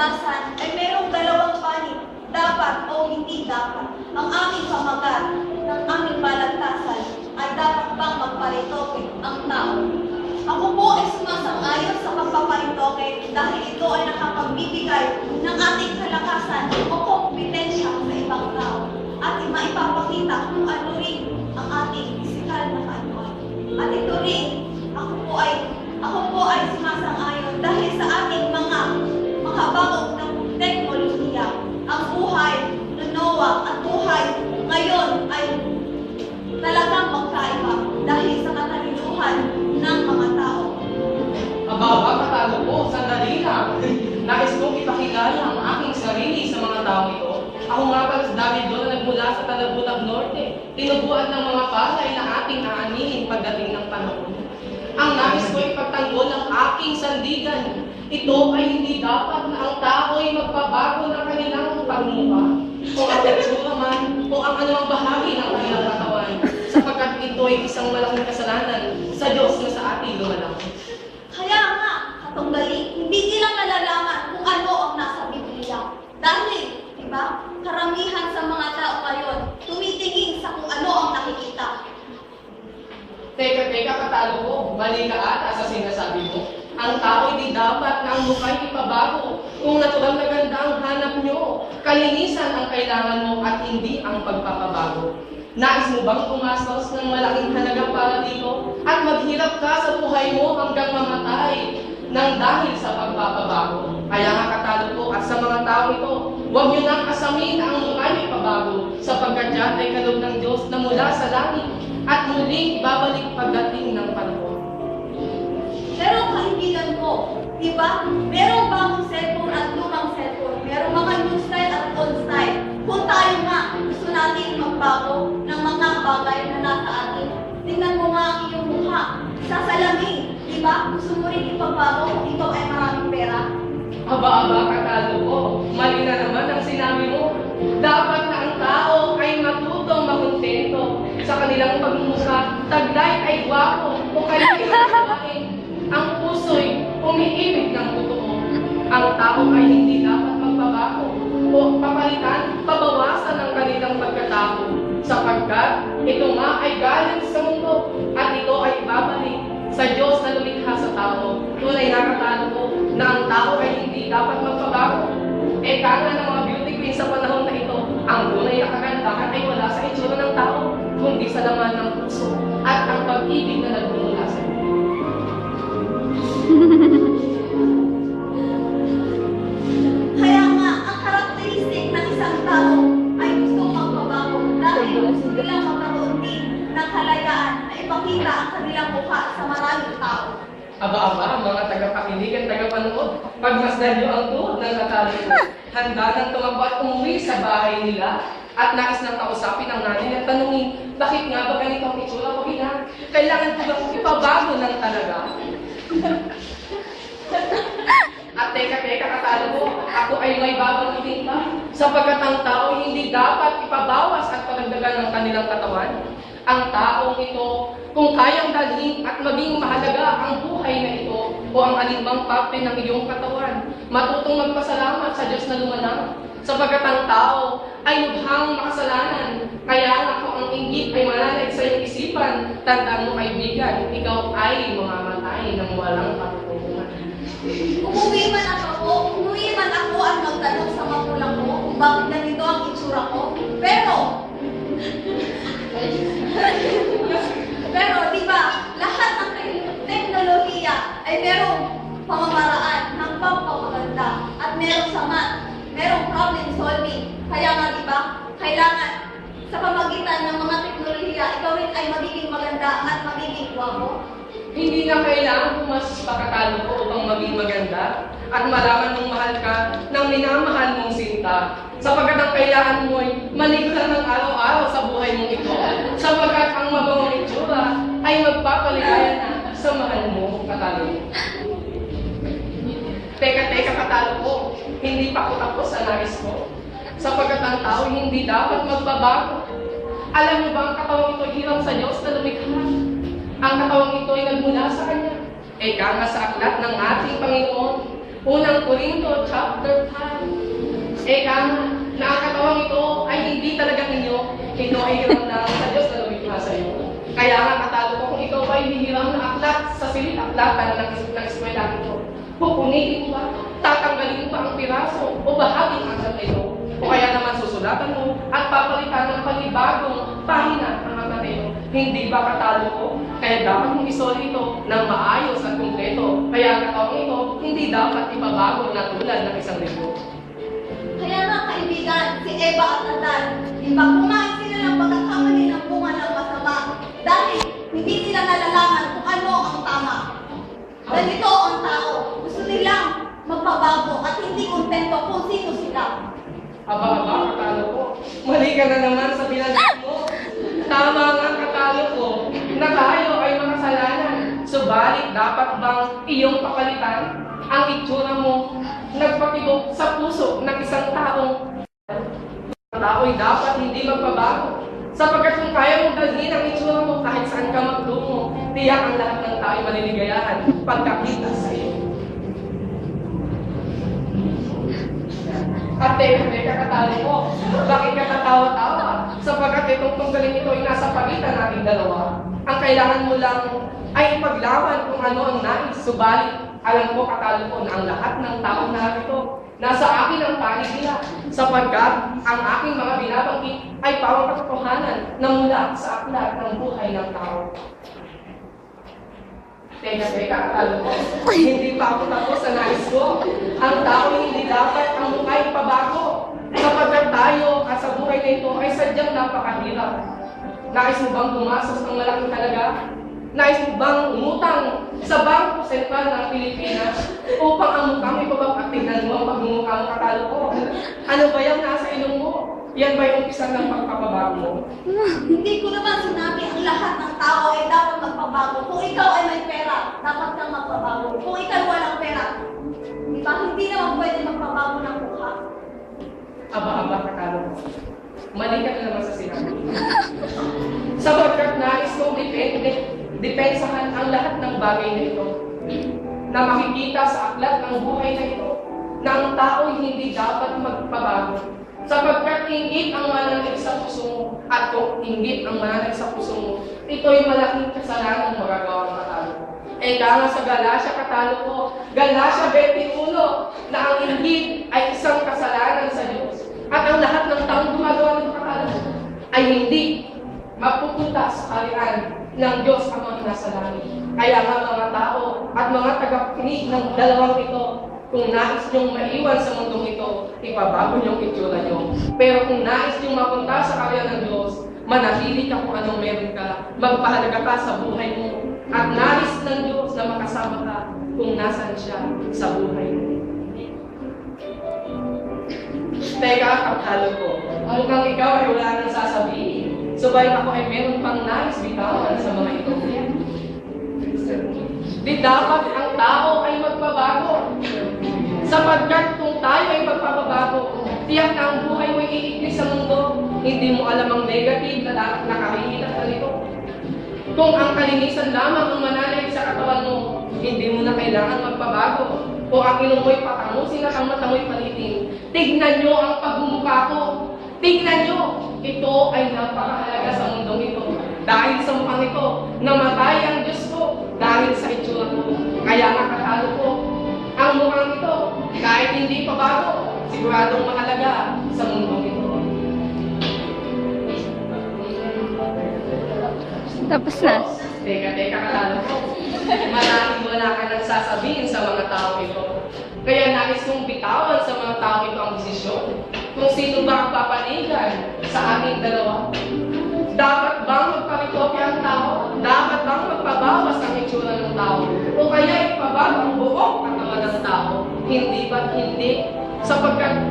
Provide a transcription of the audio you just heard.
kalikasan ay mayroong dalawang panig, dapat o hindi dapat. Ang aming pamagat ng aming balagtasan ay dapat bang magparitoke ang tao? Ako po ay sumasang-ayon sa pagpaparitoke dahil ito ay nakapagbibigay ng ating kalakasan o kompetensya sa ibang tao at maipapakita kung ano rin ang ating pisikal na kaanyuan. At ito rin, ako po ay sumasang-ayon dahil sa ating mga makabagong ng teknolohiya, ang buhay ng Noah at buhay ngayon ay talagang magkaiba dahil sa katalinuhan ng mga tao. Aba, katalo po, sandali lang. Nais kong ipakilala ang aking sarili sa mga tao ito. Ako nga pala si David na nagmula sa Talabutag Norte, tinubuan ng mga palay na ating aanihin pagdating ng panahon. Ang nais ko ipagtanggol ng aking sandigan. Ito ay hindi dapat na ang tao ay magpabago ng kanilang pagmumukha o ang itsura man o ang anumang bahagi ng kanilang katawan sapagkat ito ay isang malaking kasalanan sa Diyos na sa ating lumalaki. Kaya nga, katunggali, hindi nila nalalaman kung ano ang nasa Biblia. Dahil, di ba, karamihan sa mga tao ngayon, tumitingin sa kung ano ang nakikita. Teka, katalo ko. Mali ka ata sa sinasabi mo. Ang tao hindi dapat na ang mukha'y ipabago. Kung natural na ganda ang hanap nyo, kalinisan ang kailangan mo at hindi ang pagpapabago. Nais mo bang pumastos ng malaking halaga para dito at maghirap ka sa buhay mo hanggang mamatay nang dahil sa pagpapabago? Kaya nga katalo ko at sa mga tao ito, huwag nyo nang asamin na ang mukha'y ipabago sapagkat yan ay kaloob ng Diyos na mula sa langit at muling babalik pagdating ng panahon. Pero kaibigan ko, di ba? Merong bagong cellphone at lumang cellphone. Merong mga new style at old style. Kung tayo nga gusto natin magbago ng mga bagay na nasa atin, tingnan mo nga ang iyong mukha sa salamin. Di ba? Gusto mo rin ipagbago kung ikaw ay maraming pera? Aba, katalo ko. Mali na naman ang sinabi mo. Dapat na ang tao ay matutong makontento sa kanilang pagmumukha. Taglay ay gwapo o kailangan ang puso'y umiibig ng totoo. Ang tao ay hindi dapat magbabago o papalitan, pabawasan ang kanilang pagkatao sapagkat ito nga ay galing sa mundo at ito ay babalik sa Diyos na lumikha sa tao. Tunay na katalo ko na ang tao ay hindi dapat magbabago. Eka nga ng mga beauty queen sa panahon na ito, ang tunay na kagandahan ay wala sa itsura ng tao, kundi sa laman ng puso at ang pag-ibig na nagmumula sa iyo. Kaya nga, ang karakteristik ng isang tao ay gustong magbabago dahil gusto nilang magkaroon din ng kalayaan na ipakita ang kanilang mukha sa maraming tao. Aba, mga tagapakinig at tagapanood, pagmasdan niyo ang tuhod ng katalo ko. Handa nang tumakbo at umuwi sa bahay nila at nais nang kausapin ang nanay at tanungin, bakit nga ba ganito ang itsura ko, ina? Kailangan ko ba ipabago ng talaga? At teka, katalo ko, ako ay may babang itinta sapagkat ang tao hindi dapat ipabawas at pagdagdagan ng kanilang katawan. Ang taong ito, kung kayang dalhin at maging mahalaga ang buhay na ito o ang alinmang parte ng iyong katawan, matutong magpasalamat sa Diyos na lumalang sapagkat ang tao ay lubhang makasalanan. Kaya nga kung ang inggit ay mananaig sa iyong isipan, tandaan mo kaibigan, ikaw ay mamamatay ng walang patutunguhan. Umuwi man ako at magtanong sa magulang ko kung bakit ganito ang itsura ko. Pero, di ba, lahat ng teknolohiya ay merong pamamaraan ng pagpapaganda at merong problem solving. Kaya nga, di ba, kailangan sa pamagitan ng mga teknolohiya, ikaw rin ay magiging maganda at magiging gwapo. Hindi na kailangan pumasok pakatalo ko upang maging maganda at malaman mong mahal ka ng minamahal mong sinta. Sapagkat ang kailangan mo ay maligo lang ng araw-araw sa buhay mong ito. Sapagkat ang mabawang itsura ay magpapaligaya na sa mahal mo, katalo. Teka, katalo ko. Hindi pa ako tapos sa nais ko. Sapagkat ang tao hindi dapat magbabago. Alam mo ba ang katawang ito hirang sa Diyos na lumikha? Ang katawang ito ay nagmula sa Kanya. Eka nga sa aklat ng ating Panginoon, Unang Korinto, chapter 5. Eka na ang katawang ito ay hindi talaga inyo, ito ay hiram lang sa Diyos na lumikha sa iyo. Kaya nga katalo ko kung ikaw ay hihiram na aklat sa silid-aklatan ng eskwela ito. Pupunitin mo ba? Tatanggalin mo ba ang piraso o bahaging aklat ito? O kaya naman susulatan mo at papalitan ng panibagong pahina ang aklat ito. Hindi ba katalo ko? Kaya dapat mong isoli ito ng maayos at kumpleto. Kaya ang katawang ito, hindi dapat ipabago na tulad ng isang libro. Kaya nga kaibigan, si Eva at Adan, ipakumain sila ng pagkakamali ng bunga ng masama dahil hindi nila nalalaman kung ano ang tama. Ganito ang tao, gusto nilang magpabago at hindi kontento kung sino sila. Aba, katalo ko. Mali ka na naman sa binanggit mo. Tama nga katalo ko na tayo ay makasalanan. Subalit, dapat bang iyong papalitan ang itsura mo nagpatibok sa puso ng isang taong ang tao'y dapat hindi magpabago. Sapagkat kung kaya mong dalhin ang itsura mo kahit saan ka magtungo, tiyak ang lahat ng tao'y maliligayahan pagkakita sa iyo. At teka katalo ko, bakit ka tatawa-tawa? Sapagkat itong tunggalin ito ay nasa pagitan nating dalawa. Ang kailangan mo lang ay ipaglaban kung ano ang nais. Subalit, alam ko katalo ko na ang lahat ng taong narito nasa akin ang panig nila. Sapagkat ang aking mga binabanggit ay pawang katotohanan na mula sa aklat ng buhay ng tao. Teka, katalo ko. Hindi pa ako tapos sa nais ko. Ang tao hindi dapat ang mukha ipabago. Sapagkat tayo at sa buhay na ito ay sadyang napakahirap. Nais mo bang gumastos ng malaking talaga? Nais mo bang umutang sa Bangko Sentral ng Pilipinas upang ang mukha mo ipapagpatignan mo ang pagmumukha mo katalo ko? Ano ba yung nasa ilong mo? Yan ba yung umpisa ng pagpapabago mo? Hindi ko naman sinabi ang lahat ng tao ay dapat magpabago. Kung ikaw ay may pera, dapat kang magpabago. Kung ikaw walang pera, di ba, hindi naman pwede magpabago ng mukha. Aba, katalo ko. Mali ka na naman sa sinabi. Sapagkat nais kong depensahan ang lahat ng bagay na ito na makikita sa aklat ng buhay na ito na ang tao'y hindi dapat magpabago. Sapagkat inggit ang manalig sa puso mo at kung inggit ang manalig sa puso mo, ito'y malaking kasalanan magagawa ng katalo ko. Eka nga sa Galacia katalo ko, Galacia 21, na ang inggit ay isang kasalanan sa Diyos. At ang lahat ng taong gumagawa ng katalo ko ay hindi mapupunta sa kaharian ng Diyos ang mga nasa langit. Kaya nga mga tao at mga tagapakinig ng dalawang ito, kung nais niyong maiwan sa mundong ito, ipabago niyong itsura niyo. Pero kung nais niyong mapunta sa kaharian ng Diyos, manatili ka kung anong meron ka, magpahalaga ka sa buhay mo, at nais ng Diyos na makasama ka kung nasan siya sa buhay mo. Teka, katalo ko. Mukhang ikaw ay wala nang sasabihin. Subalit ako ay meron pang nais bitawan sa mga ito. Di dapat ang tao ay magbabago. Sapagkat kung tayo ay magpapabago, tiyak na ang buhay mo iikli sa mundo. Hindi mo alam ang negative na nakahihilap na nito. Kung ang kalinisan lamang ang mananalig sa katawan mo, hindi mo na kailangan magpabago. O ang ilong mo'y patangusin at ang mata mo'y palitin. Tignan nyo ang pagmumukha ko. Tignan nyo. Ito ay napakahalaga sa mundong ito. Dahil sa mukhang ito, namatay ang Diyos ko dahil sa itsura ko. Kaya nakatalo ko. Ang mukhang ito, kahit hindi pa bago, siguradong mahalaga sa mundong ito. Tapos na. Teka, katalo ko. Maraming wala ka nang sasabihin sa mga tao ito. Kaya nais kong bitawan sa mga tao ito ang desisyon. Kung sino ba ang papanigan sa ating dalawa. Dapat bang magparikopya ang tao? Dapat bang magpabawas ang itsura ng tao? O kaya ipabago ang buong katawan ng tao? Hindi ba't hindi? Sapagkat